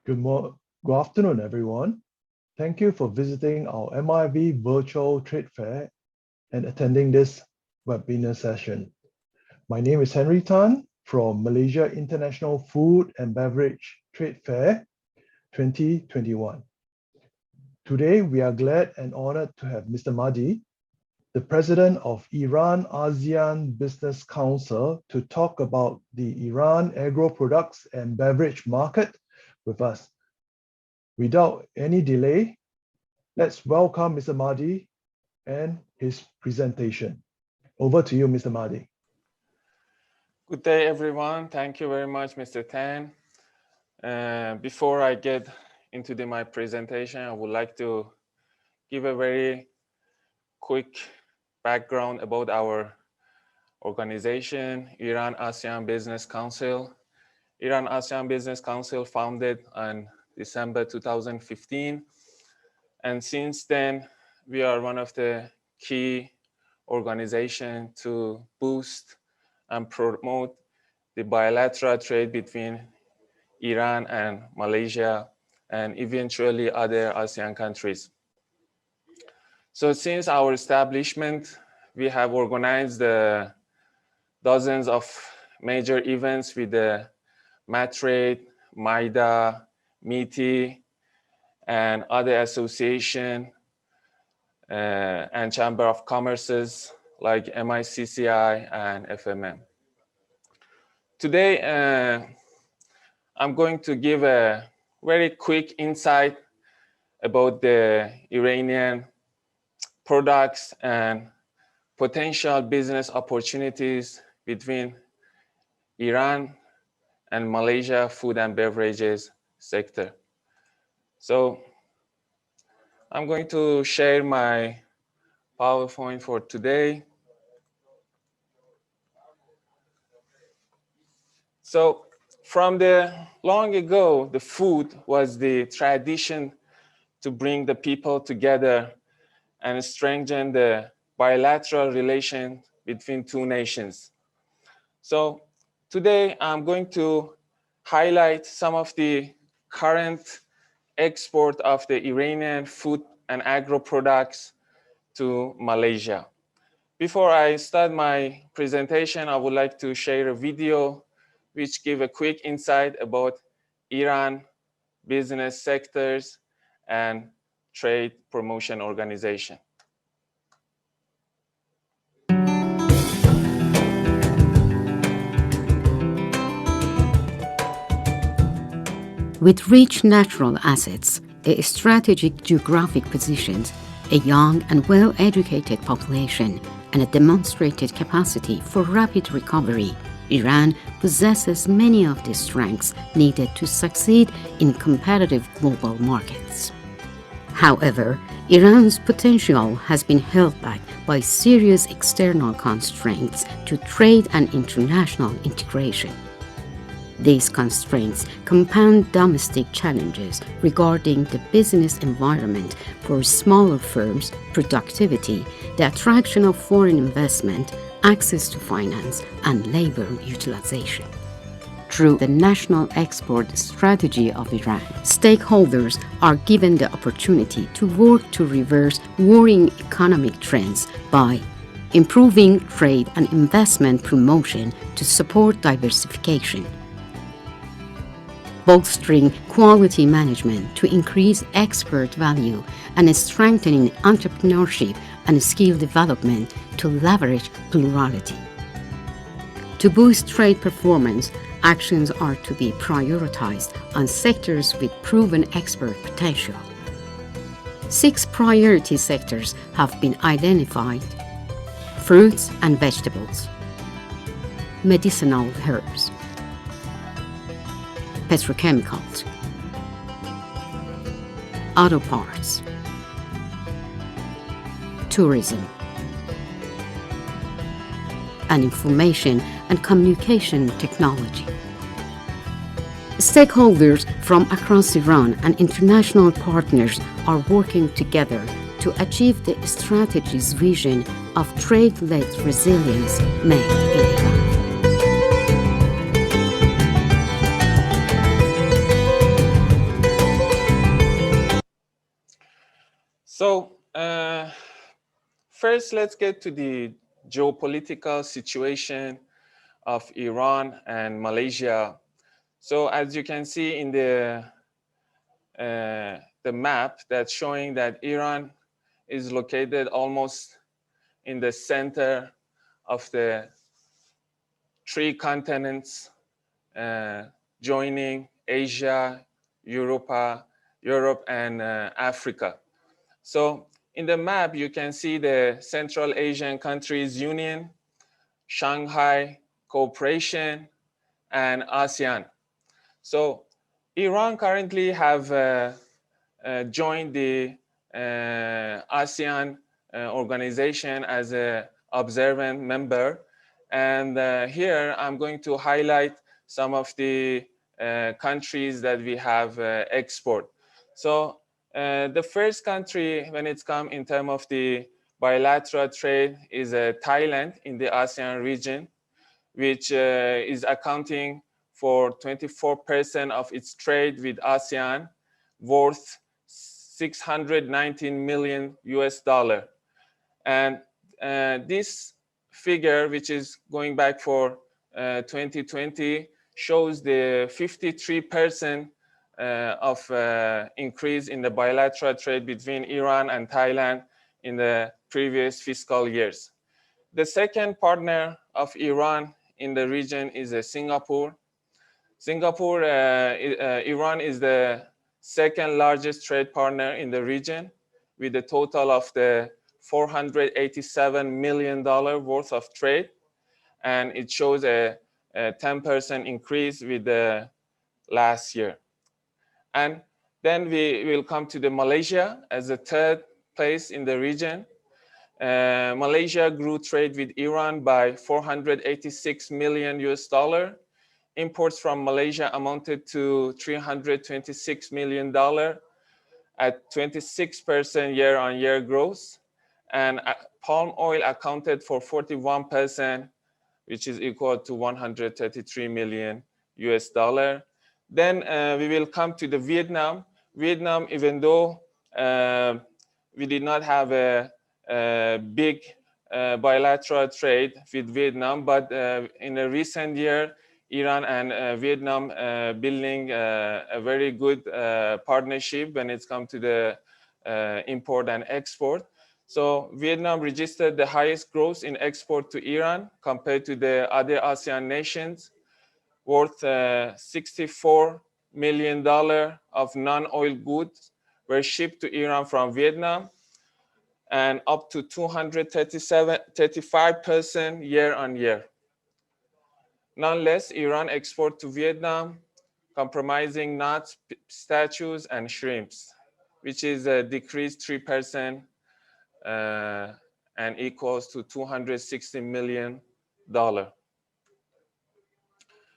Good afternoon, everyone. Thank you for visiting our MIV Virtual Trade Fair and attending this webinar session. My name is Henry Tan from Malaysia International Food and Beverage Trade Fair 2021. Today, we are glad and honored to have Mr. Mahdi, the President of IRAN-ASEAN Business Council, to talk about the Iran agro-products and beverage market with us. Without any delay, let's welcome Mr. Mahdi and his presentation. Over to you, Mr. Mahdi. Good day, everyone. Thank you very much, Mr. Tan. Before I get into my presentation, I would like to give a very quick background about our organization, IRAN-ASEAN Business Council. IRAN-ASEAN Business Council founded on December 2015. And since then, we are one of the key organizations to boost and promote the bilateral trade between Iran and Malaysia and eventually other ASEAN countries. So since our establishment, we have organized dozens of major events with the MATRADE, MIDA, MITI, and other association and Chamber of Commerces like MICCI and FMM. Today, I'm going to give a very quick insight about the Iranian products and potential business opportunities between Iran and Malaysia food and beverages sector. So I'm going to share my PowerPoint for today. So from the long ago, the food was the tradition to bring the people together and strengthen the bilateral relation between two nations. So today I'm going to highlight some of the current export of the Iranian food and agro products to Malaysia. Before I start my presentation, I would like to share a video which give a quick insight about Iran business sectors and trade promotion organization. With rich natural assets, a strategic geographic positions, a young and well-educated population, and a demonstrated capacity for rapid recovery, Iran possesses many of the strengths needed to succeed in competitive global markets. However, Iran's potential has been held back by serious external constraints to trade and international integration. These constraints compound domestic challenges regarding the business environment for smaller firms, productivity, the attraction of foreign investment, access to finance, and labor utilization. Through the national export strategy of Iran, stakeholders are given the opportunity to work to reverse worrying economic trends by improving trade and investment promotion to support diversification, bolstering quality management to increase export value, and strengthening entrepreneurship and skill development to leverage plurality. To boost trade performance, actions are to be prioritized on sectors with proven export potential. 6 priority sectors have been identified: fruits and vegetables, medicinal herbs, petrochemicals, auto parts, tourism, and information and communication technology. Stakeholders from across Iran and international partners are working together to achieve the strategy's vision of trade-led resilience made in Iran. So first, let's get to the geopolitical situation of Iran and Malaysia. So as you can see in the map that's showing that Iran is located almost in the center of the three continents joining Asia, Europe, and Africa. So in the map, you can see the Central Asian Countries Union, Shanghai Cooperation, and ASEAN. So Iran currently have joined the ASEAN organization as an observant member. And here I'm going to highlight some of the countries that we have export. So the first country when it's come in terms of the bilateral trade is Thailand in the ASEAN region, which is accounting for 24% of its trade with ASEAN, worth $619 million US. And this figure, which is going back for 2020, shows the 53% of increase in the bilateral trade between Iran and Thailand in the previous fiscal years. The second partner of Iran in the region is Singapore. Iran is the second largest trade partner in the region with a total of the $487 million worth of trade. And it shows a 10% increase with the last year. And then we will come to the Malaysia as the third place in the region. Malaysia grew trade with Iran by $486 million US. Imports from Malaysia amounted to $326 million at 26% year-on-year growth. And palm oil accounted for 41%, which is equal to $133 million US. Then we will come to the Vietnam. Vietnam, even though we did not have a big bilateral trade with Vietnam, but in a recent year, Iran and Vietnam building a very good partnership when it's come to the import and export. So Vietnam registered the highest growth in export to Iran compared to the other ASEAN nations, worth $64 million of non-oil goods were shipped to Iran from Vietnam, and up to 35% year-on-year. Nonetheless, Iran export to Vietnam comprising nuts, statues, and shrimps, which is a decreased 3% and equals to $260 million.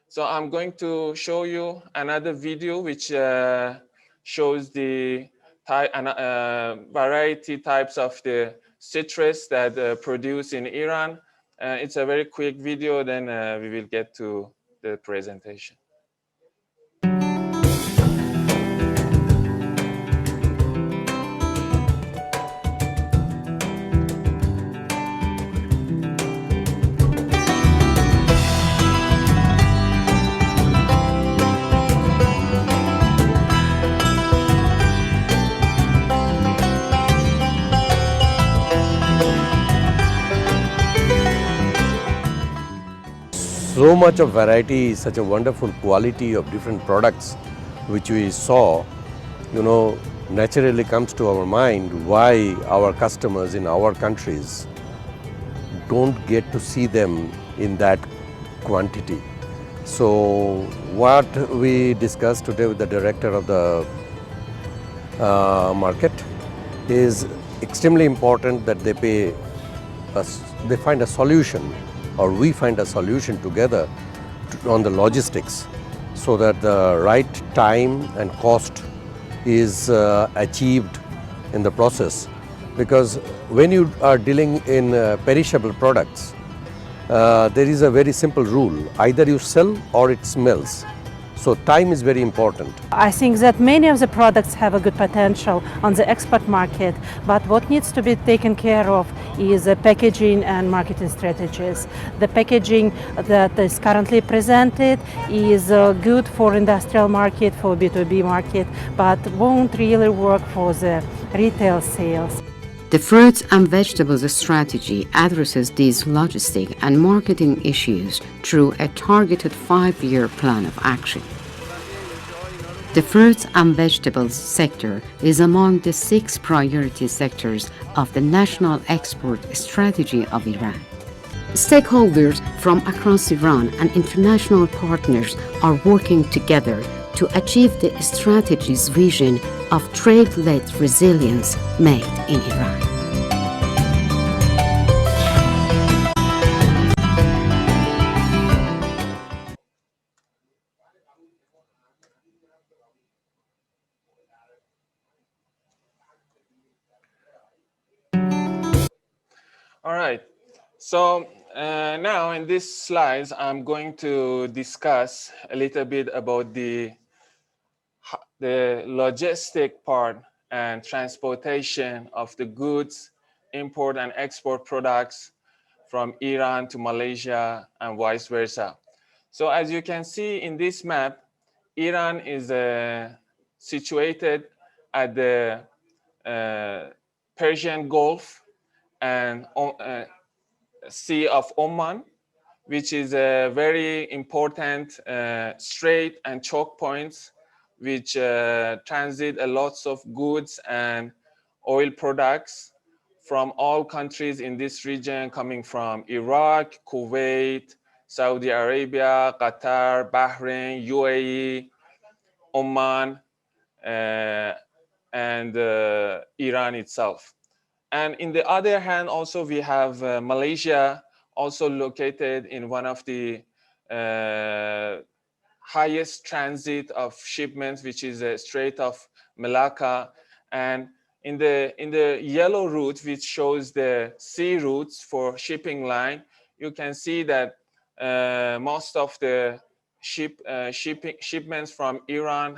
So I'm going to show you another video which shows the variety types of the citrus that produce in Iran. It's a very quick video, then we will get to the presentation. So much of variety, such a wonderful quality of different products which we saw, naturally comes to our mind why our customers in our countries don't get to see them in that quantity. So what we discussed today with the director of the market is extremely important that they find a solution, or we find a solution together on the logistics, so that the right time and cost is achieved in the process. Because when you are dealing in perishable products, there is a very simple rule: either you sell or it smells. So time is very important. I think that many of the products have a good potential on the export market, but what needs to be taken care of is the packaging and marketing strategies. The packaging that is currently presented is good for industrial market, for B2B market, but won't really work for the retail sales. The fruits and vegetables strategy addresses these logistic and marketing issues through a targeted 5-year plan of action. The fruits and vegetables sector is among the 6 priority sectors of the national export strategy of Iran. Stakeholders from across Iran and international partners are working together to achieve the strategy's vision of trade-led resilience made in Iran. All right. So now in these slides, I'm going to discuss a little bit about the logistic part and transportation of the goods, import and export products from Iran to Malaysia and vice versa. So as you can see in this map, Iran is situated at the Persian Gulf and Sea of Oman, which is a very important strait and choke points which transit a lots of goods and oil products from all countries in this region, coming from Iraq, Kuwait, Saudi Arabia, Qatar, Bahrain, UAE, Oman, and Iran itself. And in the other hand, also we have Malaysia, also located in one of the highest transit of shipments, which is the Strait of Malacca. And in the yellow route, which shows the sea routes for shipping line, you can see that most of the shipments from Iran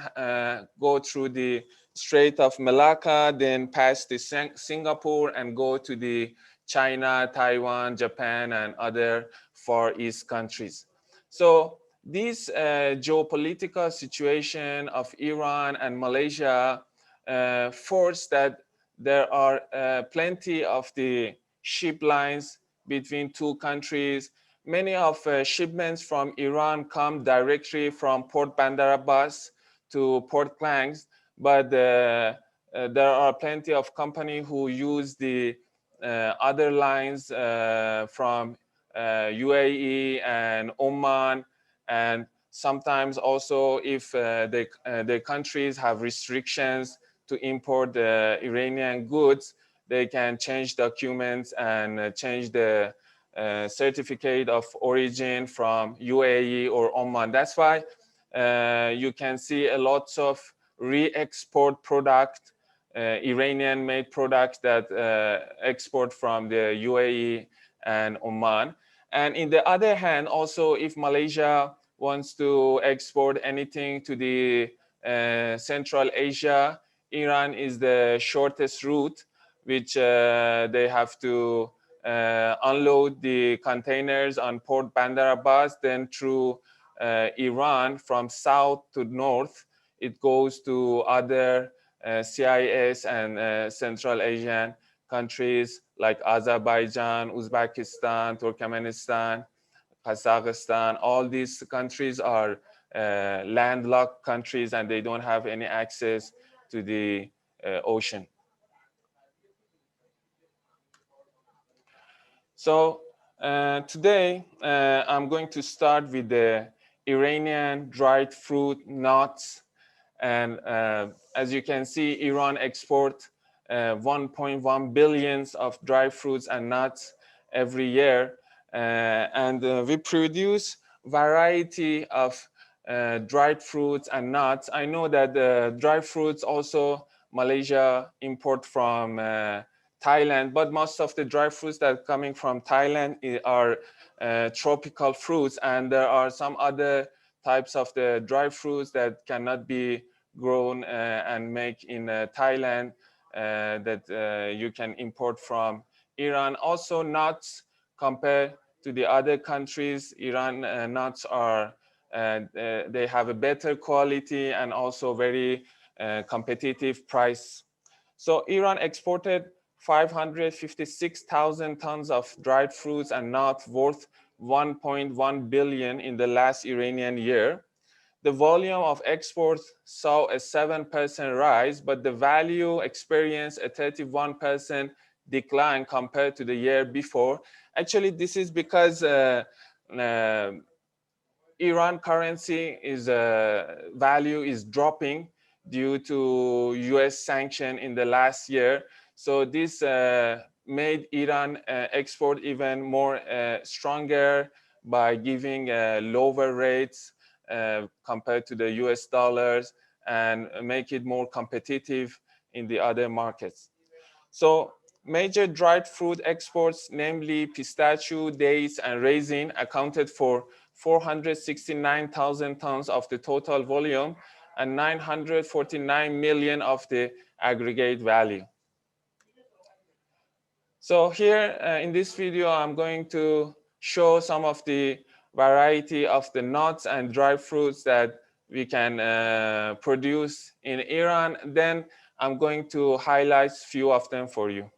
go through the Strait of Malacca, then pass the Singapore and go to the China, Taiwan, Japan, and other Far East countries. So this geopolitical situation of Iran and Malaysia forced that there are plenty of the ship lines between two countries. Many of shipments from Iran come directly from Port Bandar Abbas to Port Klang, but there are plenty of companies who use the other lines from UAE and Oman, and sometimes also if the countries have restrictions to import the Iranian goods, they can change documents and change the certificate of origin from UAE or Oman. That's why you can see a lot of re-export product, Iranian-made products that export from the UAE and Oman. And in the other hand, also if Malaysia wants to export anything to the Central Asia, Iran is the shortest route, which they have to unload the containers on Port Bandar Abbas, then through Iran from south to north, it goes to other CIS and Central Asian countries like Azerbaijan, Uzbekistan, Turkmenistan, Kazakhstan. All these countries are landlocked countries and they don't have any access to the ocean. So today I'm going to start with the Iranian dried fruit, nuts, and as you can see, Iran export 1.1 billions of dried fruits and nuts every year, and we produce variety of dried fruits and nuts. I know that the dried fruits also Malaysia import from Thailand, but most of the dry fruits that are coming from Thailand are tropical fruits, and there are some other types of the dry fruits that cannot be grown and make in Thailand that you can import from Iran. Also nuts, compared to the other countries, Iran nuts are, they have a better quality and also very competitive price. So Iran exported 556,000 tons of dried fruits and nuts worth 1.1 billion in the last Iranian year. The volume of exports saw a 7% rise, but the value experienced a 31% decline compared to the year before. Actually, this is because Iran currency is value is dropping due to US sanction in the last year. So this made Iran export even more stronger by giving lower rates compared to the US dollars and make it more competitive in the other markets. So major dried fruit exports, namely pistachio, dates, and raisin, accounted for 469,000 tons of the total volume and 949 million of the aggregate value. So here in this video, I'm going to show some of the variety of the nuts and dry fruits that we can produce in Iran. Then I'm going to highlight a few of them for you.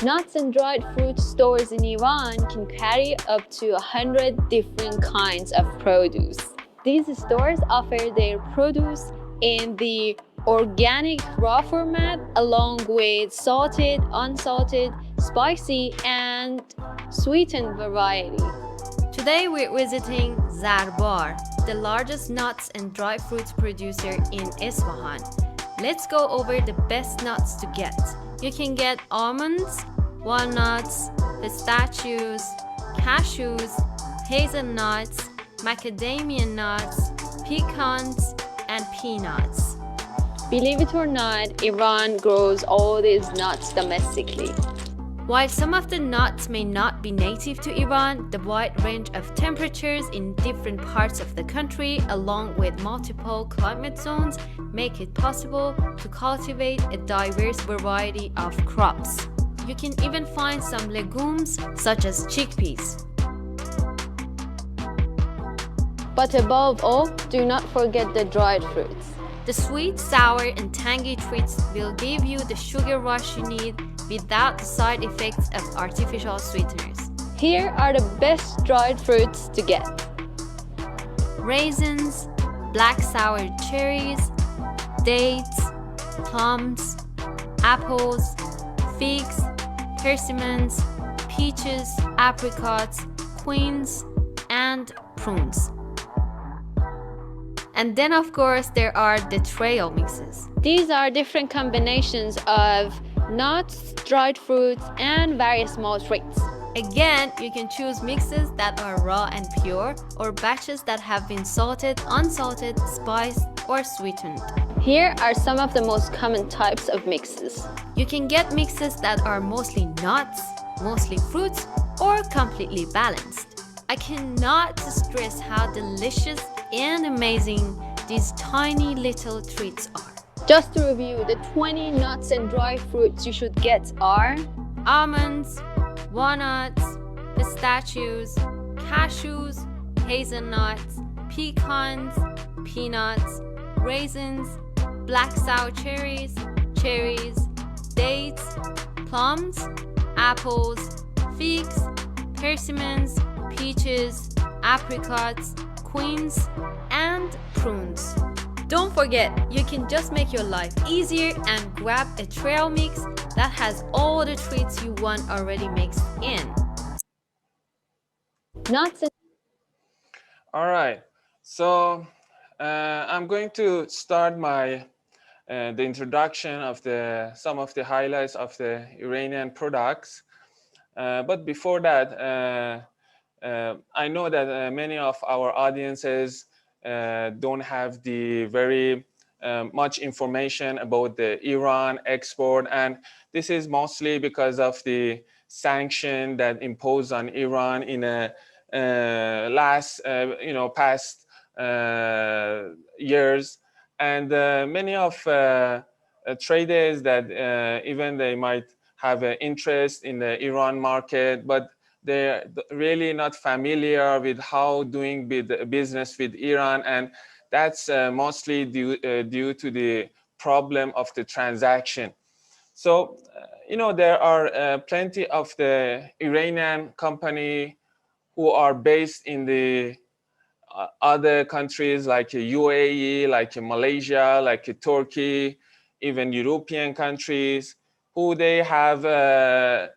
Nuts and dried fruit stores in Iran can carry up to 100 different kinds of produce. These stores offer their produce in the organic raw format along with salted, unsalted, spicy, and sweetened variety. Today we're visiting Zarbar, the largest nuts and dry fruits producer in Isfahan. Let's go over the best nuts to get. You can get almonds, walnuts, pistachios, cashews, hazelnuts, macadamia nuts, pecans, and peanuts. Believe it or not, Iran grows all these nuts domestically. While some of the nuts may not be native to Iran, the wide range of temperatures in different parts of the country, along with multiple climate zones, make it possible to cultivate a diverse variety of crops. You can even find some legumes such as chickpeas. But above all, do not forget the dried fruits. The sweet, sour, and tangy treats will give you the sugar rush you need without the side effects of artificial sweeteners. Here are the best dried fruits to get. Raisins, black sour cherries, dates, plums, apples, figs, persimmons, peaches, apricots, quince, and prunes. And then of course there are the trail mixes. These are different combinations of nuts, dried fruits, and various small treats. Again, you can choose mixes that are raw and pure, or batches that have been salted, unsalted, spiced, or sweetened. Here are some of the most common types of mixes. You can get mixes that are mostly nuts, mostly fruits, or completely balanced. I cannot stress how delicious and amazing these tiny little treats are. Just to review, the 20 nuts and dry fruits you should get are almonds, walnuts, pistachios, cashews, hazelnuts, pecans, peanuts, raisins, black sour cherries, dates, plums, apples, figs, persimmons, peaches, apricots, quince, and prunes. Don't forget, you can just make your life easier and grab a trail mix that has all the treats you want already mixed in. Nuts and All right, so I'm going to start my the introduction of some of the highlights of the Iranian products. But before that, I know that many of our audiences don't have the very much information about the Iran export, and this is mostly because of the sanction that imposed on Iran in a past years, and many of traders that even they might have an interest in the Iran market, but they're really not familiar with how doing business with Iran, and that's mostly due to the problem of the transaction. So, there are plenty of the Iranian company who are based in the other countries like UAE, like Malaysia, like Turkey, even European countries, who they have a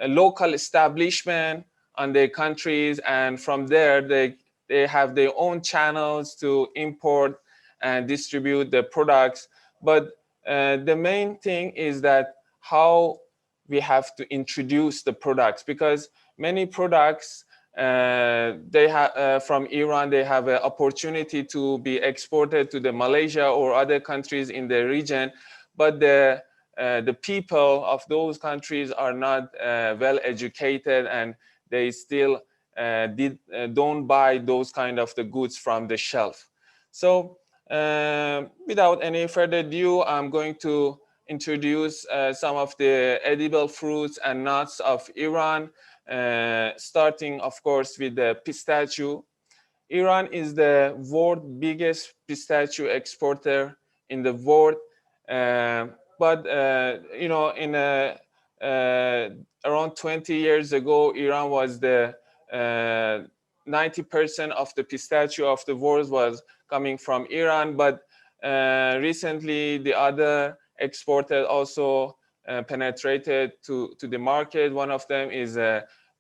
local establishment on their countries, and from there they have their own channels to import and distribute the products. But the main thing is that how we have to introduce the products, because many products they have from Iran, they have an opportunity to be exported to the Malaysia or other countries in the region, but the people of those countries are not well educated, and they still don't buy those kind of the goods from the shelf. So without any further ado, I'm going to introduce some of the edible fruits and nuts of Iran, starting of course with the pistachio. Iran is the world's biggest pistachio exporter in the world. But in around 20 years ago, Iran was the 90% of the pistachio of the world was coming from Iran. But recently, the other exporters also penetrated to the market. One of them is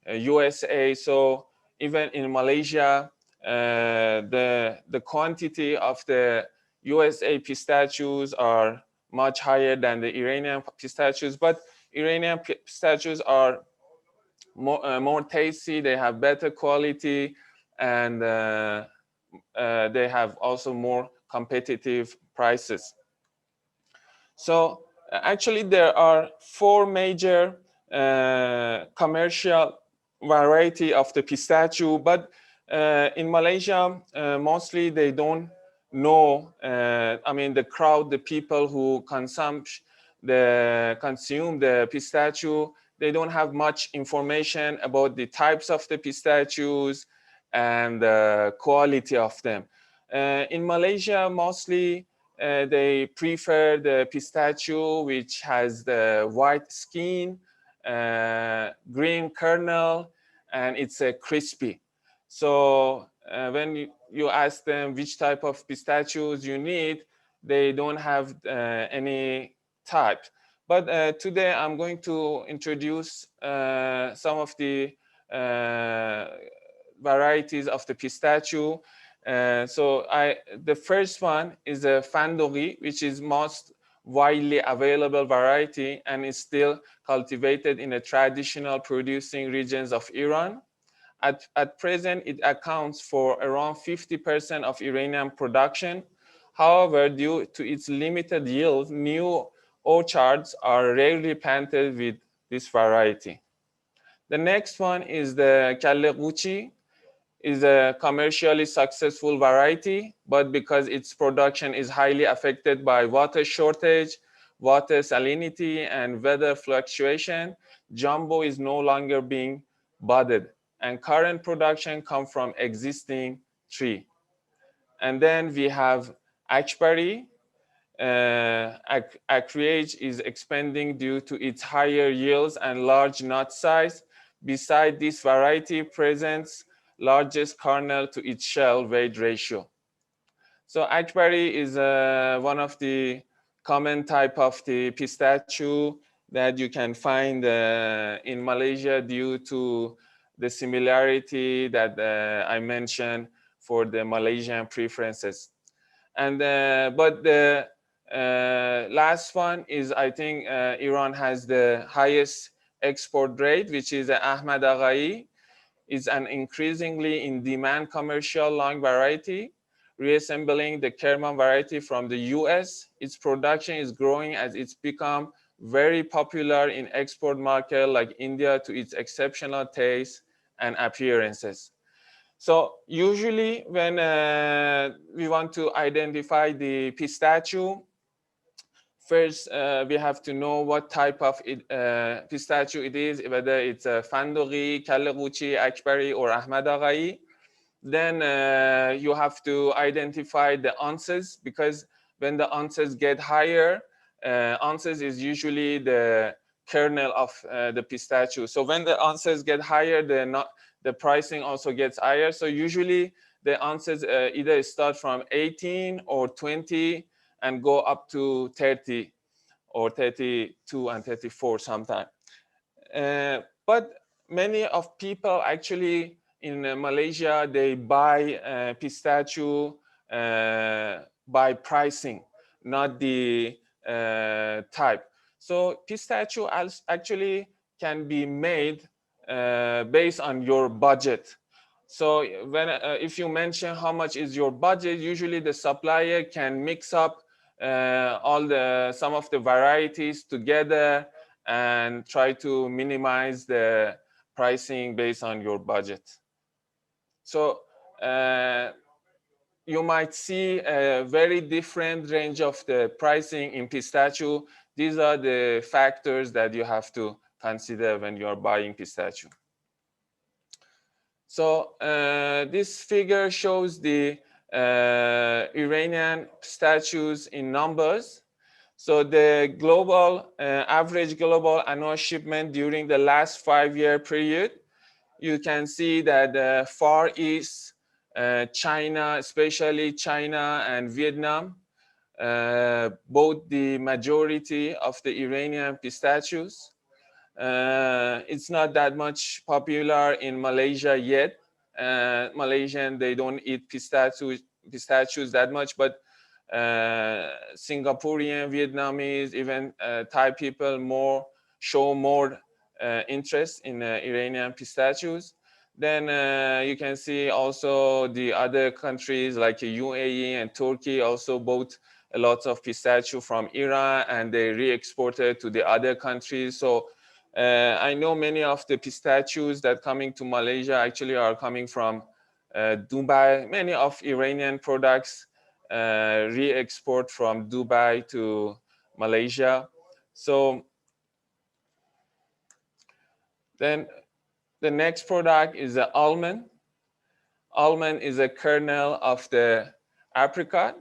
USA. So even in Malaysia, the quantity of the USA pistachios are much higher than the Iranian pistachios, but Iranian pistachios are more tasty, they have better quality, and they have also more competitive prices. So actually there are 4 major commercial variety of the pistachio, but in Malaysia, mostly they don't know, the crowd, the people who consume the pistachio, they don't have much information about the types of the pistachios and the quality of them. In Malaysia, mostly they prefer the pistachio which has the white skin, green kernel, and it's crispy. So when you ask them which type of pistachios you need, they don't have any type. But today I'm going to introduce some of the varieties of the pistachio. The first one is a Fandori, which is most widely available variety and is still cultivated in the traditional producing regions of Iran. At present, it accounts for around 50% of Iranian production. However, due to its limited yield, new orchards are rarely planted with this variety. The next one is the Kalle Gucci. Is a commercially successful variety, but because its production is highly affected by water shortage, water salinity, and weather fluctuation, jumbo is no longer being budded, and current production comes from existing tree. And then we have Akbari. Acreage is expanding due to its higher yields and large nut size. Besides, this variety presents largest kernel to its shell weight ratio. So Akbari is one of the common type of the pistachio that you can find in Malaysia due to the similarity that I mentioned for the Malaysian preferences. And but the last one is, I think Iran has the highest export rate, which is Ahmad Aghai. Is an increasingly in demand commercial long variety, reassembling the Kerman variety from the US. Its production is growing as it's become very popular in export market like India to its exceptional taste and appearances. So usually when we want to identify the pistachio, first we have to know what type of pistachio it is, whether it's Fandoghi, Kalleguchi, Akbari, or Ahmad Aghai. Then you have to identify the ounces, because when the ounces get higher, ounces is usually the kernel of the pistachio. So when the ounces get higher, the pricing also gets higher. So usually the ounces either start from 18 or 20 and go up to 30 or 32 and 34 sometimes. But many of people actually in Malaysia, they buy pistachio by pricing, not the type. So pistachio actually can be made based on your budget. So when if you mention how much is your budget, usually the supplier can mix up some of the varieties together and try to minimize the pricing based on your budget. So you might see a very different range of the pricing in pistachio. These are the factors that you have to consider when you are buying pistachio. So this figure shows the Iranian pistachios in numbers. So the global average global annual shipment during the last 5-year period, you can see that Far East, China, especially China and Vietnam, bought the majority of the Iranian pistachios. It's not that much popular in Malaysia yet. Malaysian, they don't eat pistachios that much, but Singaporean, Vietnamese, even Thai people show more interest in Iranian pistachios. Then you can see also the other countries like UAE and Turkey also bought a lot of pistachio from Iran, and they re-exported to the other countries. So I know many of the pistachios that coming to Malaysia actually are coming from Dubai. Many of Iranian products re-export from Dubai to Malaysia. So then the next product is the almond. Almond is a kernel of the apricot.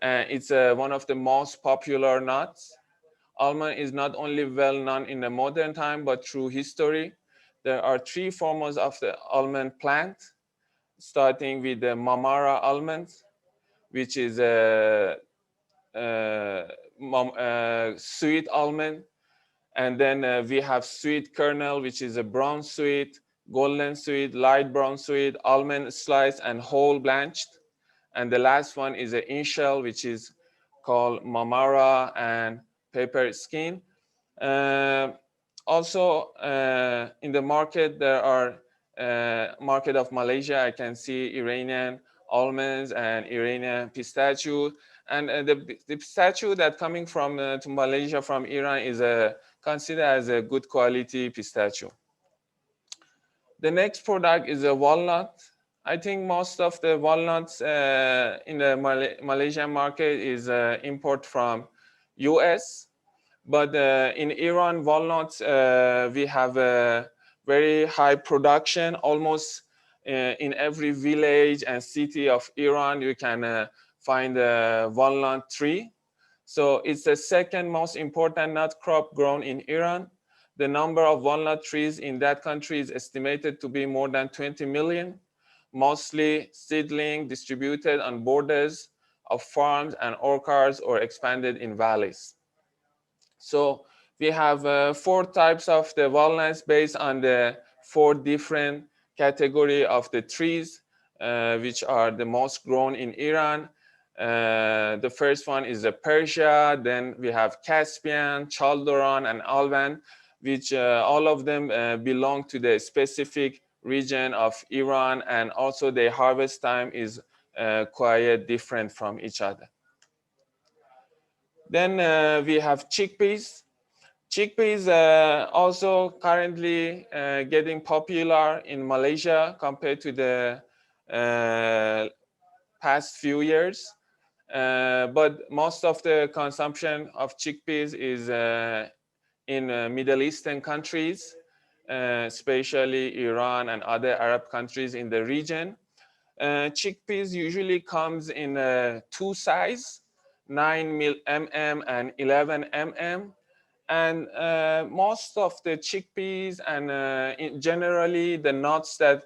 It's one of the most popular nuts. Almond is not only well known in the modern time, but through history. There are 3 forms of the almond plant, starting with the Mamara almond, which is a sweet almond. And then we have sweet kernel, which is a brown sweet, golden sweet, light brown sweet, almond slice, and whole blanched. And the last one is an in-shell, which is called Mamara and pepper skin. Also, in the market, there are market of Malaysia. I can see Iranian almonds and Iranian pistachio. And the pistachio that coming from to Malaysia from Iran is considered as a good quality pistachio. The next product is a walnut. I think most of the walnuts in the Malaysian market is import from US. But in Iran, walnuts, we have a very high production. Almost in every village and city of Iran, you can find a walnut tree. So it's the second most important nut crop grown in Iran. The number of walnut trees in that country is estimated to be more than 20 million, mostly seedling distributed on borders of farms and orchards or expanded in valleys. So we have 4 types of the walnuts based on the 4 different category of the trees, which are the most grown in Iran. The first one is the Persia, then we have Caspian, Chaldoran, and Alban, which all of them belong to the specific region of Iran, and also the harvest time is quite different from each other. Then we have chickpeas. Chickpeas also currently getting popular in Malaysia compared to the past few years. But most of the consumption of chickpeas is in Middle Eastern countries, especially Iran and other Arab countries in the region. Chickpeas usually comes in two size, 9 mm and 11 mm. And most of the chickpeas and generally the nuts that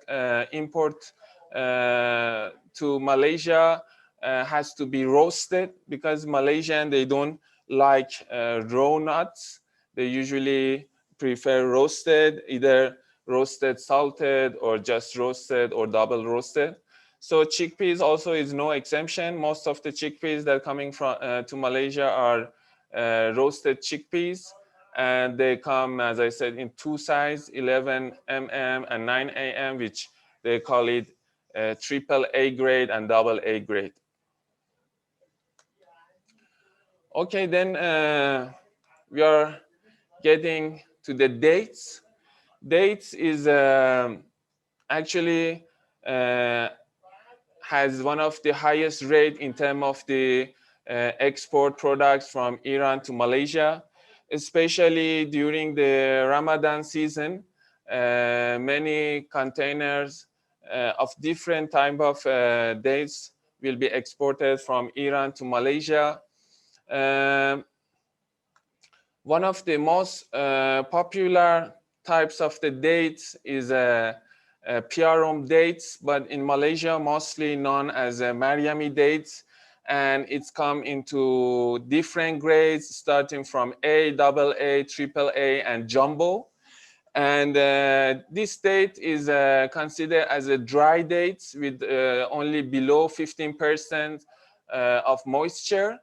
import to Malaysia has to be roasted, because Malaysian, they don't like raw nuts. They usually prefer roasted, either roasted salted or just roasted or double roasted. So chickpeas also is no exemption. Most of the chickpeas that are coming from to Malaysia are roasted chickpeas, and they come, as I said, in two sizes, 11 mm and 9 mm, which they call it triple A grade and double A grade. Okay, then we are getting to the dates. Dates is actually has one of the highest rate in terms of the export products from Iran to Malaysia, especially during the Ramadan season. Many containers of different type of dates will be exported from Iran to Malaysia. One of the most popular types of the dates is Piarom dates, but in Malaysia mostly known as Mariami dates, and it's come into different grades starting from A, double A, triple A, and jumbo. And this date is considered as a dry date with only below 15% of moisture.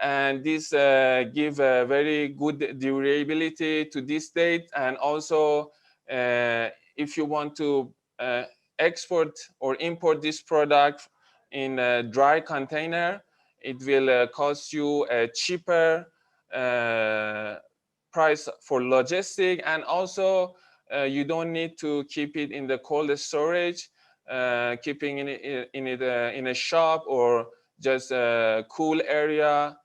And this give a very good durability to this date. And also, if you want to export or import this product in a dry container, it will cost you a cheaper price for logistic, and also you don't need to keep it in the cold storage, keeping it in a shop or just a cool area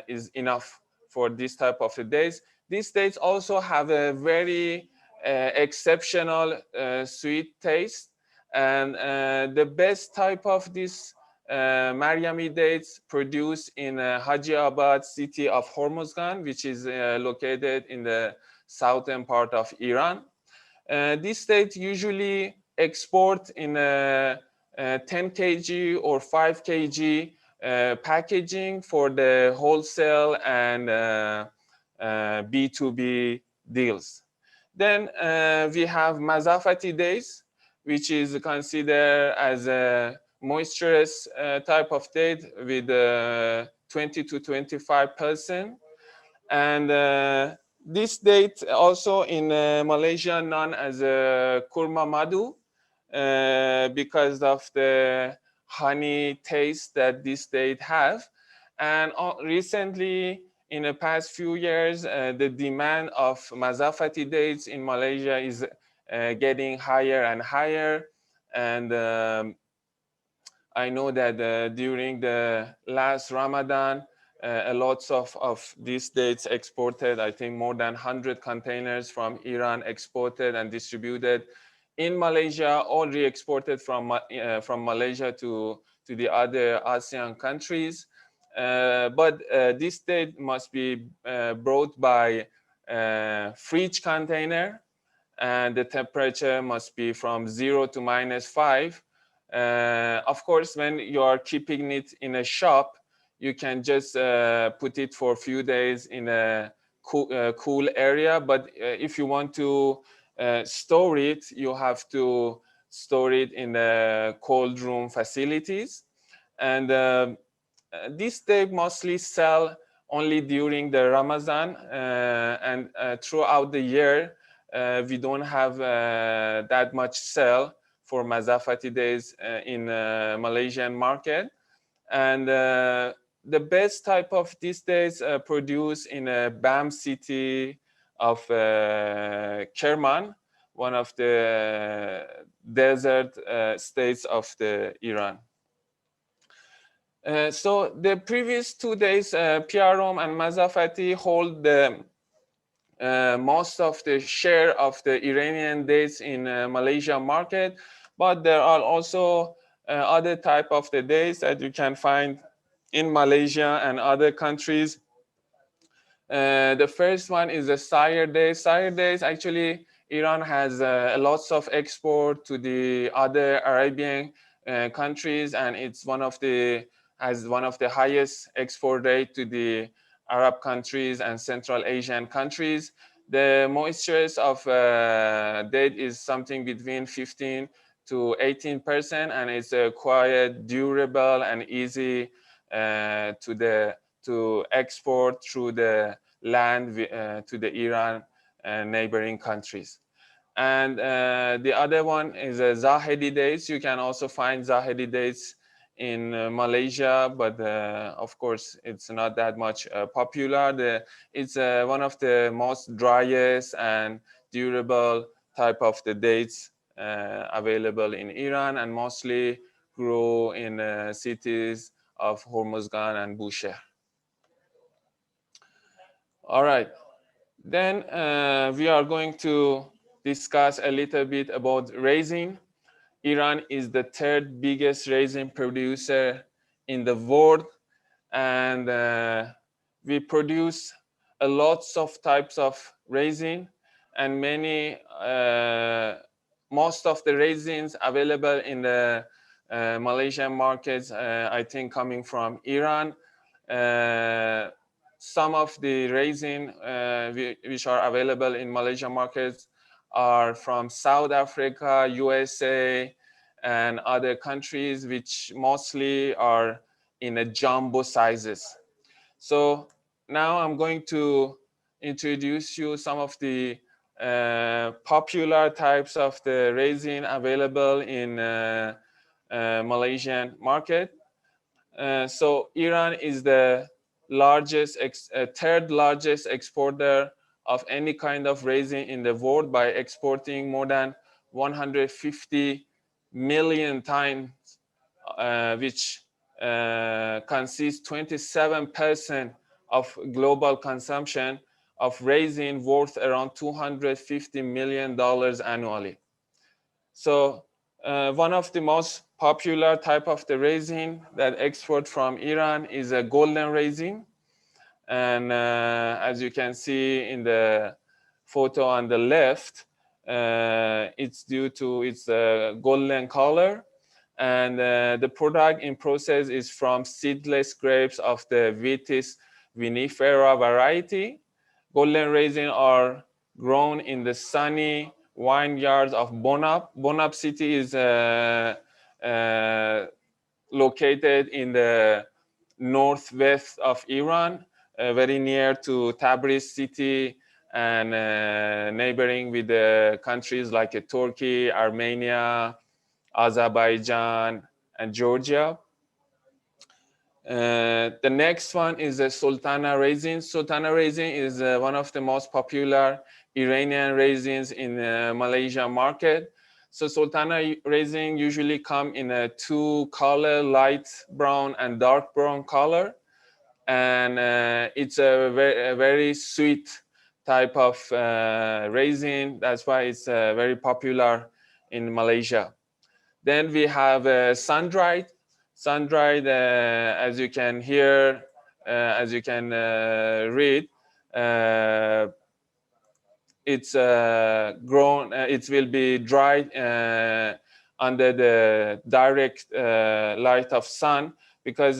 is enough for this type of dates. These dates also have a very exceptional sweet taste, and the best type of this Mariami dates produced in Hajiabad city of Hormozgan, which is located in the southern part of Iran. This date usually export in 10 kg or 5 kg packaging for the wholesale and B2B deals. Then we have Mazafati dates, which is considered as a moisturous type of date with 20 to 25%. And this date also in Malaysia known as kurma madu because of the honey taste that this date have. And recently, in the past few years, the demand of Mazafati dates in Malaysia is getting higher and higher. And I know that during the last Ramadan, a lots of these dates exported. I think more than 100 containers from Iran exported and distributed in Malaysia, all re-exported from Malaysia to the other ASEAN countries. But this date must be brought by fridge container, and the temperature must be from 0 to -5. Of course, when you are keeping it in a shop, you can just put it for a few days in a cool area. But if you want to store it, you have to store it in the cold room facilities. And this they mostly sell only during the Ramadan, and throughout the year, we don't have that much sale for Mazafati days in Malaysian market. And the best type of these days produced in a BAM city of Kerman, one of the desert states of the Iran. So the previous 2 days, Piarom and Mazafati hold the most of the share of the Iranian dates in Malaysia market, but there are also other type of the dates that you can find in Malaysia and other countries. The first one is the Sire Days. Sire Days, actually, Iran has lots of export to the other Arabian countries, and it's has one of the highest export rate to the Arab countries and Central Asian countries. The moistures of date is something between 15 to 18%, and it's quite durable and easy to export through the land to the Iran neighboring countries. And the other one is Zahedi dates. You can also find Zahedi dates in Malaysia, but of course it's not that much popular. It's one of the most driest and durable type of the dates available in Iran, and mostly grow in cities of Hormozgan and Bushehr. All right, then we are going to discuss a little bit about raisin. Iran is the third biggest raisin producer in the world, and we produce a lots of types of raisin, and most of the raisins available in the Malaysian markets, I think coming from Iran. Some of the raisin which are available in Malaysian markets are from South Africa, USA, and other countries, which mostly are in a jumbo sizes. So now I'm going to introduce you some of the popular types of the raisin available in Malaysian market. So Iran is the third largest exporter of any kind of raisin in the world by exporting more than 150 million tons, which consists 27% of global consumption of raisin, worth around $250 million annually. So one of the most popular type of the raisin that export from Iran is a golden raisin. And as you can see in the photo on the left, it's due to its golden color. And the product in process is from seedless grapes of the Vitis vinifera variety. Golden raisin are grown in the sunny vineyards of Bonab. Bonab city is located in the northwest of Iran, very near to Tabriz city, and neighboring with the countries like Turkey, Armenia, Azerbaijan, and Georgia. The next one is the Sultana raisin. Sultana raisin is one of the most popular Iranian raisins in the Malaysia market. So Sultana raisin usually come in a two color, light brown and dark brown color. And it's a very sweet type of raisin. That's why it's very popular in Malaysia. Then we have sun-dried. Sun-dried, as you can hear, as you can read, it's grown. It will be dried under the direct light of sun, because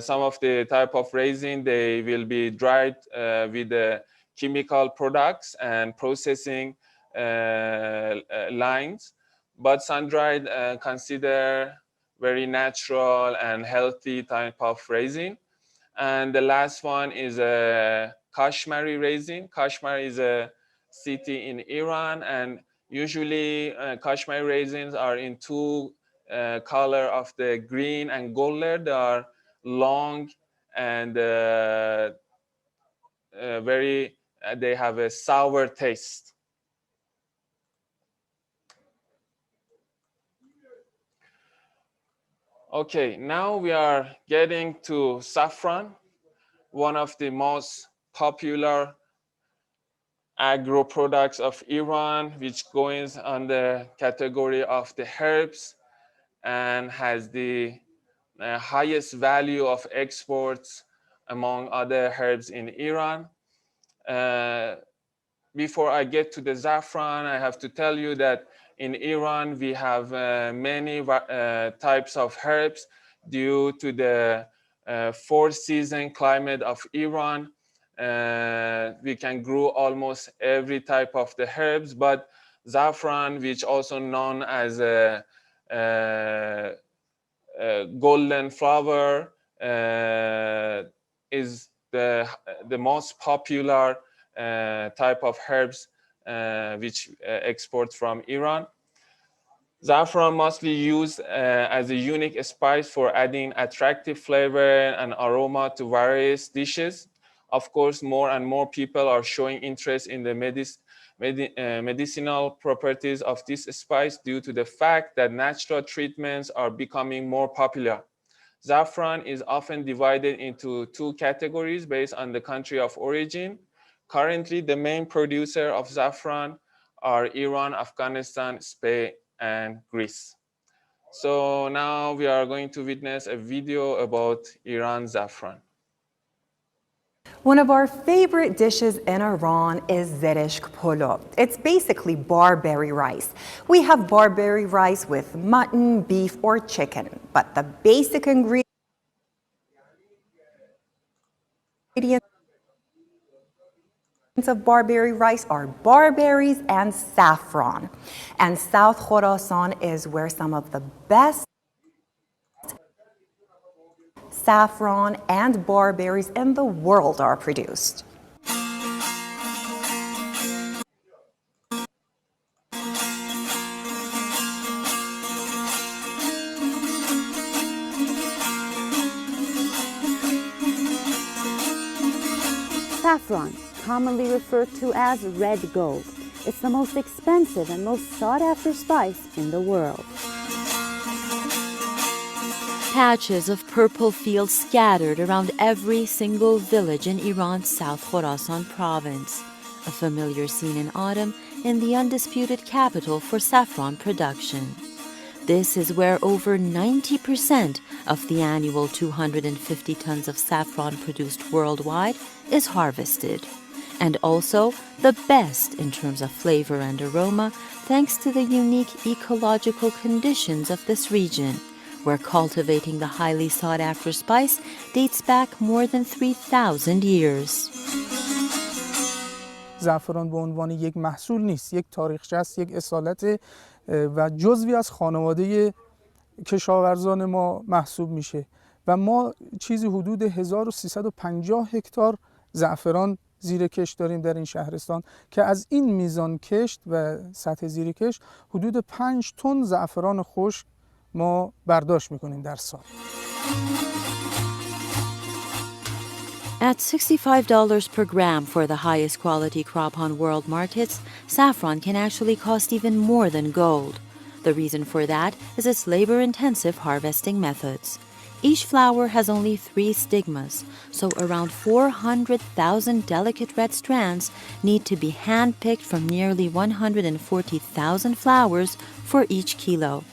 some of the type of raisin, they will be dried with the chemical products and processing lines. But sun-dried consider very natural and healthy type of raisin. And the last one is a Kashmiri raisin. Kashmir is a city in Iran, and usually Kashmiri raisins are in two color of the green and golden. They are long and they have a sour taste. Okay, now we are getting to saffron, one of the most popular agro products of Iran, which goes on the category of the herbs and has the highest value of exports among other herbs in Iran. Before I get to the saffron, I have to tell you that in Iran, we have many types of herbs due to the four-season climate of Iran. We can grow almost every type of the herbs, but saffron, which also known as a golden flower, is the most popular type of herbs which export from Iran. Saffron mostly used as a unique spice for adding attractive flavor and aroma to various dishes. Of course, more and more people are showing interest in the medicinal properties of this spice due to the fact that natural treatments are becoming more popular. Saffron is often divided into two categories based on the country of origin. Currently, the main producer of saffron are Iran, Afghanistan, Spain, and Greece. So now we are going to witness a video about Iran saffron. One of our favorite dishes in Iran is zereshk polo. It's basically barberry rice. We have barberry rice with mutton, beef, or chicken, but the basic ingredients of barberry rice are barberries and saffron. And South Khorasan is where some of the best saffron and barberries in the world are produced. Saffron, commonly referred to as red gold. It's the most expensive and most sought-after spice in the world. Patches of purple fields scattered around every single village in Iran's South Khorasan province, a familiar scene in autumn in the undisputed capital for saffron production. This is where over 90% of the annual 250 tons of saffron produced worldwide is harvested, and also the best in terms of flavor and aroma thanks to the unique ecological conditions of this region, where cultivating the highly sought-after spice dates back more than 3,000 years. زعفران به عنوان یک محصول نیست، یک تاریخچه است، یک اصالت و جزوی از خانواده کشاورزان ما محسوب میشه و ما چیزی حدود 1350 هکتار زعفران زیر کشت داریم در این شهرستان که از این میزان کشت و سطح زیر کشت حدود 5 تن زعفران خشک ما برداشت میکنیم در سال. At $65 per gram for the highest quality crop on world markets, saffron can actually cost even more than gold. The reason for that is its labor-intensive harvesting methods. Each flower has only 3 stigmas, so around 400,000 delicate red strands need to be hand-picked from nearly 140,000 flowers for each kilo.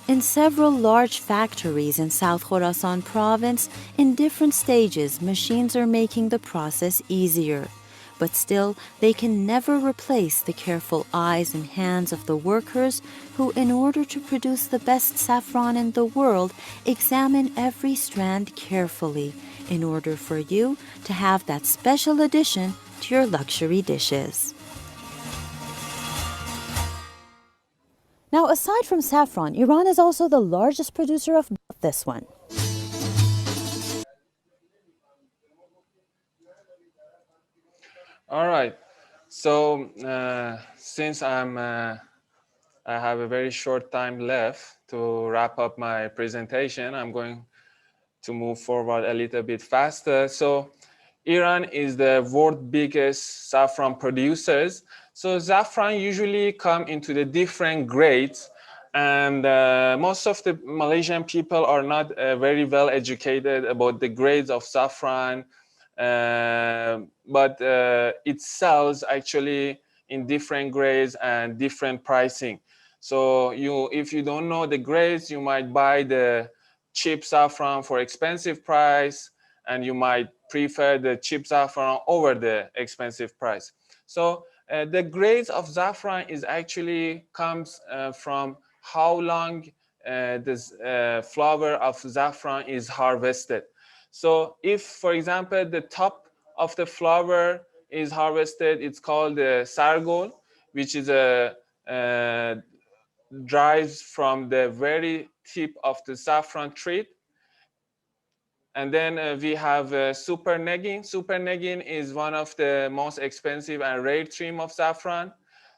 In several large factories in South Khorasan province, in different stages, machines are making the process easier. But still, they can never replace the careful eyes and hands of the workers who, in order to produce the best saffron in the world, examine every strand carefully in order for you to have that special addition to your luxury dishes. Now, aside from saffron, Iran is also the largest producer of this one. All right. So since I have a very short time left to wrap up my presentation, I'm going to move forward a little bit faster. So Iran is the world's biggest saffron producers. So saffron usually come into the different grades. And most of the Malaysian people are not very well educated about the grades of saffron, but it sells actually in different grades and different pricing. So if you don't know the grades, you might buy the cheap saffron for expensive price, and you might prefer the cheap saffron over the expensive price. So the grades of saffron is actually comes from how long this flower of saffron is harvested. So if, for example, the top of the flower is harvested, it's called the sargol, which is dries from the very tip of the saffron tree. And then we have super negin. Super negin is one of the most expensive and rare trim of saffron.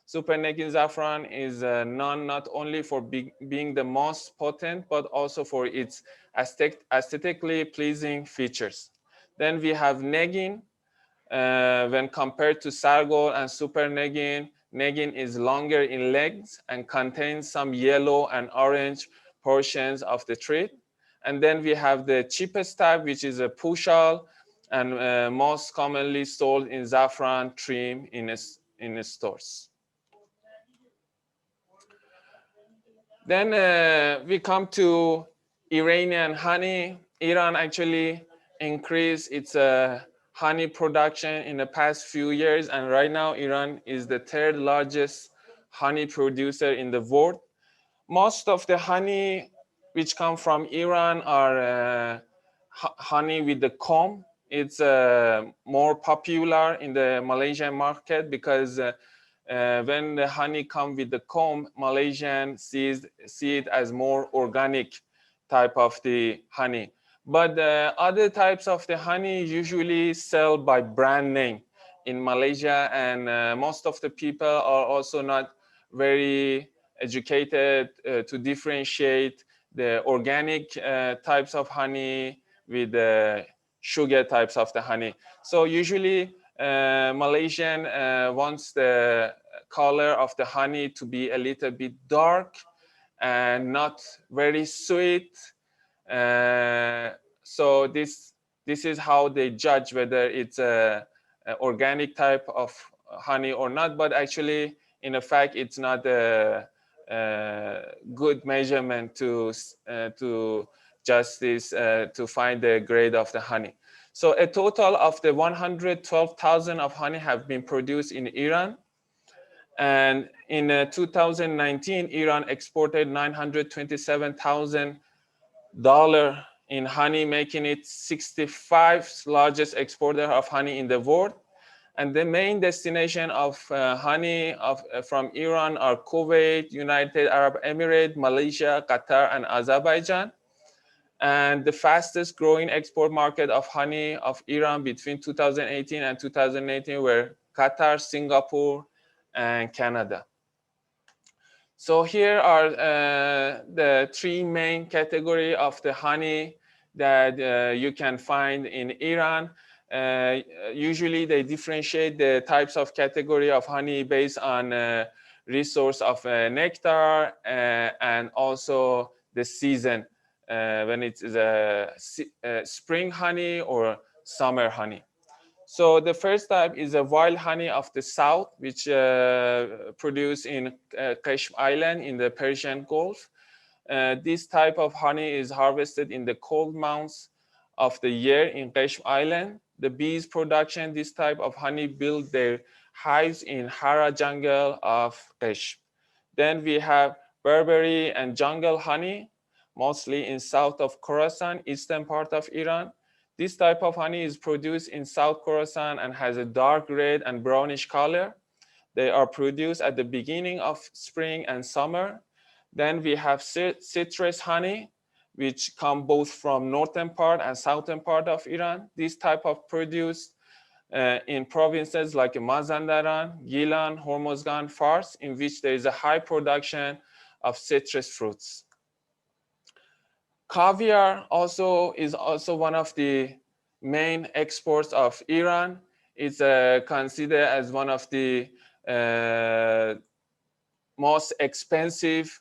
Super negin saffron is known not only for being the most potent, but also for its aesthetically pleasing features. Then we have negin. When compared to sargol and super negin, negin is longer in legs and contains some yellow and orange portions of the tree. And then we have the cheapest type, which is a pushal, and most commonly sold in saffron trim in stores. Then we come to Iranian honey. Iran actually increased its honey production in the past few years, and right now Iran is the third largest honey producer in the world. Most of the honey which come from Iran are honey with the comb. It's more popular in the Malaysian market because when the honey comes with the comb, Malaysian see it as more organic type of the honey. But other types of the honey usually sell by brand name in Malaysia, and most of the people are also not very educated to differentiate the organic types of honey with the sugar types of the honey. So usually Malaysian wants the color of the honey to be a little bit dark and not very sweet. So this is how they judge whether it's a organic type of honey or not. But actually, in fact, it's not a good measurement to just this to find the grade of the honey. So a total of the 112,000 of honey have been produced in Iran. And in 2019, Iran exported $927,000 in honey, making it 65th largest exporter of honey in the world. And the main destination of honey from Iran are Kuwait, United Arab Emirates, Malaysia, Qatar, and Azerbaijan. And the fastest growing export market of honey of Iran between 2018 and 2019 were Qatar, Singapore, and Canada. So here are the three main categories of the honey that you can find in Iran. Usually they differentiate the types of category of honey based on resource of nectar and also the season, when it is a spring honey or summer honey. So the first type is a wild honey of the south, which produced in Qeshm Island in the Persian Gulf. This type of honey is harvested in the cold months of the year in Qeshm Island. The bees production this type of honey build their hives in Hara jungle of Qeshm. Then we have Burberry and jungle honey, mostly in south of Khorasan, eastern part of Iran. This type of honey is produced in South Khorasan and has a dark red and brownish color. They are produced at the beginning of spring and summer. Then we have citrus honey, which come both from northern part and southern part of Iran. This type of produced in provinces like Mazandaran, Gilan, Hormozgan, Fars, in which there is a high production of citrus fruits. Caviar is also one of the main exports of Iran. It's considered as one of the most expensive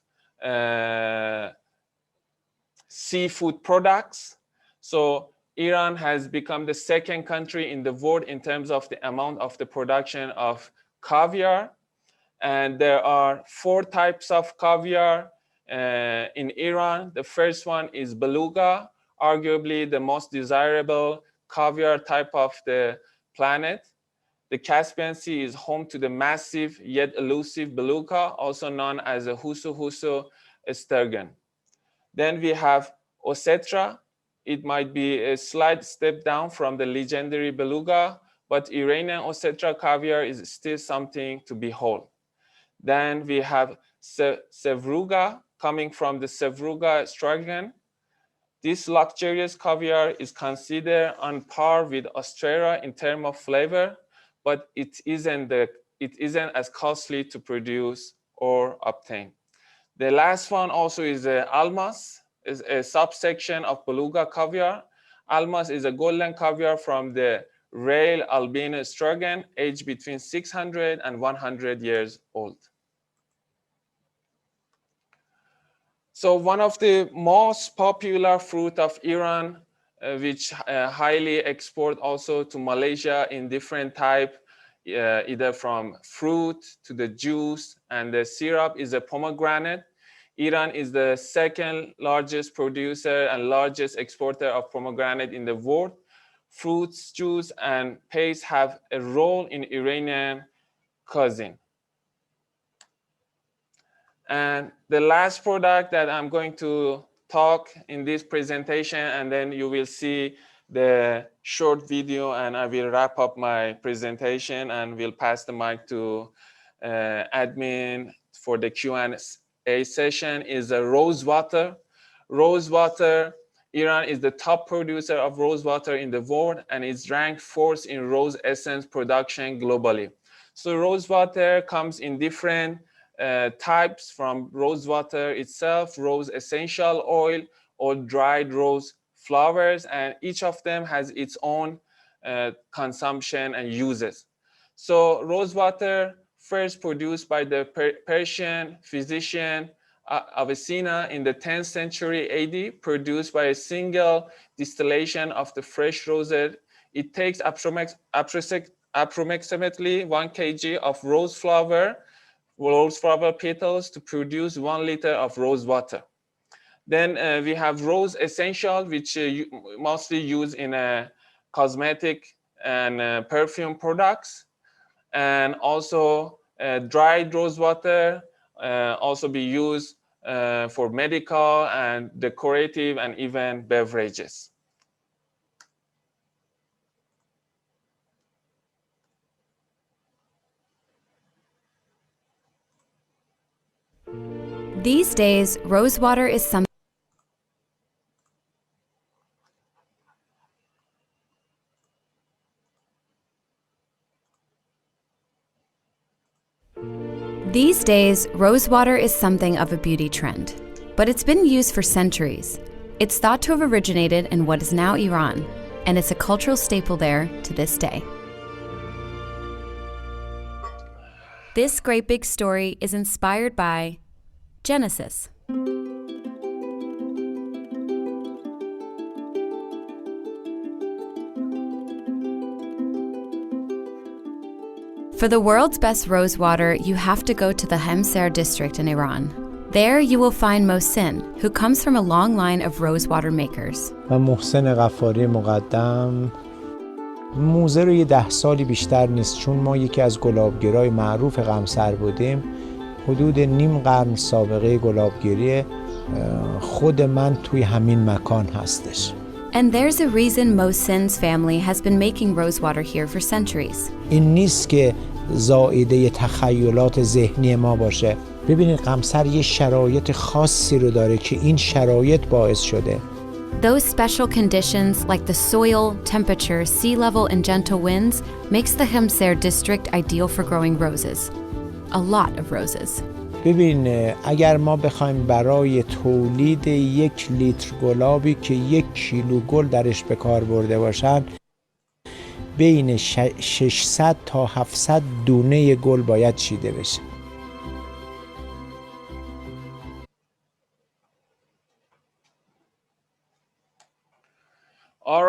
seafood products. So Iran has become the second country in the world in terms of the amount of the production of caviar. And there are 4 types of caviar in Iran. The first one is beluga, arguably the most desirable caviar type of the planet. The Caspian Sea is home to the massive yet elusive beluga, also known as a husu sturgeon. Then we have Osetra. It might be a slight step down from the legendary beluga, but Iranian Osetra caviar is still something to behold. Then we have Sevruga, coming from the Sevruga sturgeon. This luxurious caviar is considered on par with Ostrera in terms of flavor, but it isn't as costly to produce or obtain. The last one also is almas, is a subsection of beluga caviar. Almas is a golden caviar from the rare albino sturgeon, aged between 600 and 100 years old. So one of the most popular fruit of Iran, which highly export also to Malaysia in different type, either from fruit to the juice and the syrup, is a pomegranate. Iran is the second largest producer and largest exporter of pomegranate in the world. Fruits, juice, and paste have a role in Iranian cuisine. And the last product that I'm going to talk in this presentation, and then you will see the short video, and I will wrap up my presentation and will pass the mic to admin for the Q&A session, is rose water. Rose water, Iran is the top producer of rose water in the world and is ranked 4th in rose essence production globally. So rose water comes in different types, from rose water itself, rose essential oil, or dried rose flowers, and each of them has its own consumption and uses. So rose water, first produced by the Persian physician Avicenna in the 10th century AD, produced by a single distillation of the fresh roses. It takes approximately 1 kg of rose flower petals to produce 1 liter of rose water. Then we have rose essential, which mostly used in cosmetic and perfume products, and also dried rose water also be used for medical and decorative and even beverages. These days, rose water is something. These days, rose water is something of a beauty trend, but it's been used for centuries. It's thought to have originated in what is now Iran, and it's a cultural staple there to this day. This great big story is inspired by Genesis. For the world's best rose water, you have to go to the Hemser district in Iran. There you will find Mohsin, who comes from a long line of rose water makers. من محسن غفاری مقدم موزه رو 10 سالی بیشتر نیست، چون ما یکی از گلابگرای معروف قمصر بودیم. حدود نیم قرن سابقه گلابگری خود من توی همین مکان هستش. And there's a reason Mohsin's family has been making rose water here for centuries. این نیست که زائیده تخیلات ذهنی ما باشه. ببینید قمصر یه شرایط خاصی رو داره که این شرایط باعث شده. Those special conditions like the soil, temperature, sea level, and gentle winds makes the Hemser district ideal for growing roses. A lot of roses. ببین اگر ما بخوایم برای تولید 1 لیتر گلابی که 1 کیلو گل درش به کار برده باشن، بین 600 تا 700 دونه گل باید چیده بشه.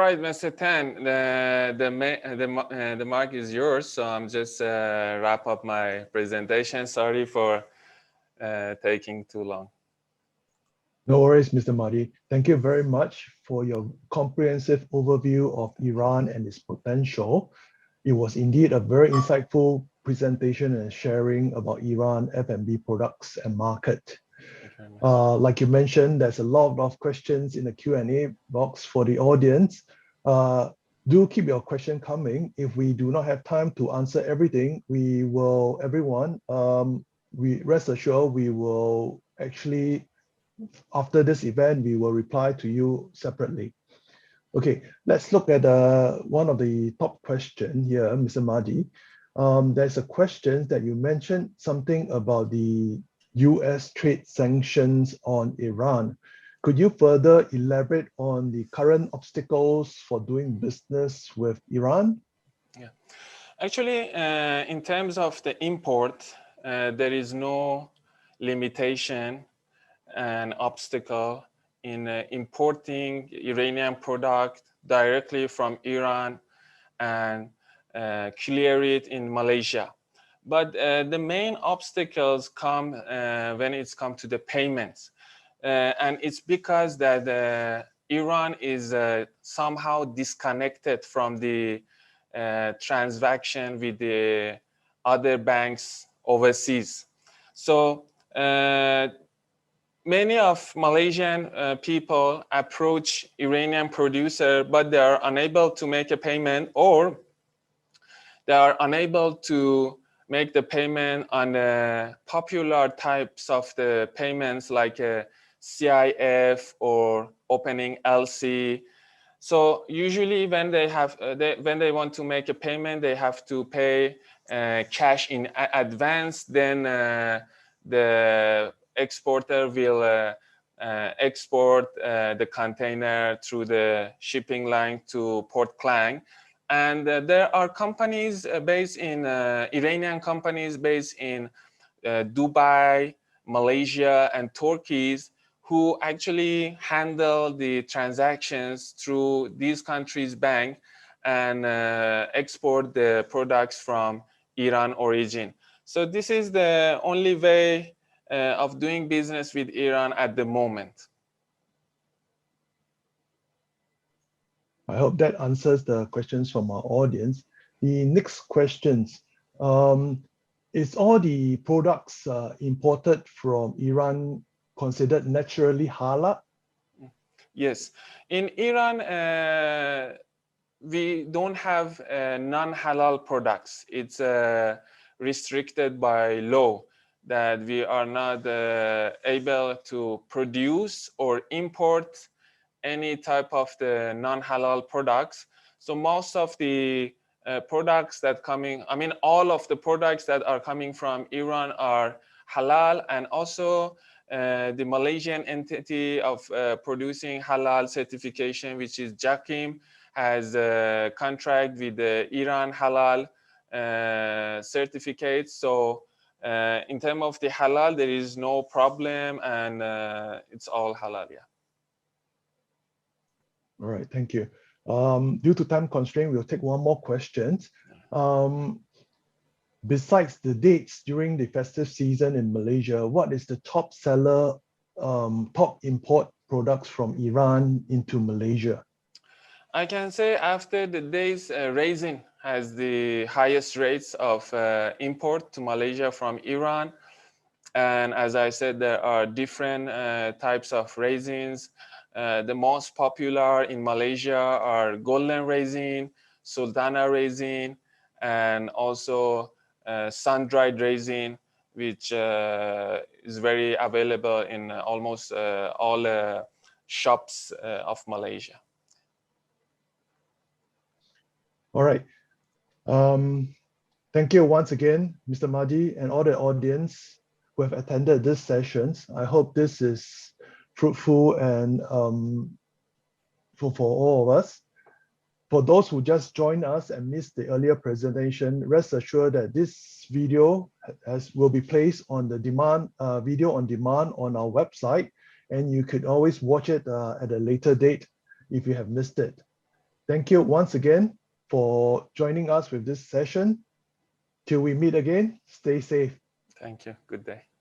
right, Mr. Tan, the mic is yours. So I'm just wrap up my presentation. Sorry for taking too long. No worries, Mr. Mahdi. Thank you very much for your comprehensive overview of Iran and its potential. It was indeed a very insightful presentation and sharing about Iran F&B products and market. Like you mentioned, there's a lot of questions in the Q&A box for the audience. Do keep your question coming. If we do not have time to answer everything, we will, everyone, we rest assured we will actually, after this event, we will reply to you separately. Okay, let's look at one of the top questions here, Mr. Mahdi. There's a question that you mentioned something about the US trade sanctions on Iran. Could you further elaborate on the current obstacles for doing business with Iran? Yeah, actually, in terms of the import, there is no limitation and obstacle in importing Iranian product directly from Iran and clear it in Malaysia. But the main obstacles come when it's come to the payments. And it's because that Iran is somehow disconnected from the transaction with the other banks overseas. So many of Malaysian people approach Iranian producer, but they are unable to make a payment, or they are unable to make the payment on the popular types of the payments like CIF or opening LC. So usually when they have when they want to make a payment, they have to pay cash in advance. Then the exporter will export the container through the shipping line to Port Klang. And there are companies based in, Iranian companies based in Dubai, Malaysia, and Turkey who actually handle the transactions through these countries' bank and export the products from Iran origin. So this is the only way of doing business with Iran at the moment. I hope that answers the questions from our audience. The next questions, is all the products imported from Iran considered naturally halal? Yes, in Iran, we don't have non-halal products. It's restricted by law that we are not able to produce or import any type of the non-halal products. So most of the products that coming, I mean, all of the products that are coming from Iran are halal, and also the Malaysian entity of producing halal certification, which is JAKIM, has a contract with the Iran halal certificate. So in terms of the halal, there is no problem, and it's all halal, yeah. All right, thank you. Due to time constraint, we'll take one more question. Besides the dates during the festive season in Malaysia, what is the top seller, top import products from Iran into Malaysia? I can say after the days, raisin has the highest rates of import to Malaysia from Iran. And as I said, there are different types of raisins. The most popular in Malaysia are golden raisin, sultana raisin, and also sun-dried raisin, which is very available in almost all shops of Malaysia. All right. Thank you once again, Mr. Mahdi, and all the audience who have attended this sessions. I hope this is fruitful and for all of us. For those who just joined us and missed the earlier presentation, rest assured that this video will be placed on the video on demand on our website, and you could always watch it at a later date if you have missed it. Thank you once again for joining us with this session. Till we meet again, stay safe. Thank you. Good day.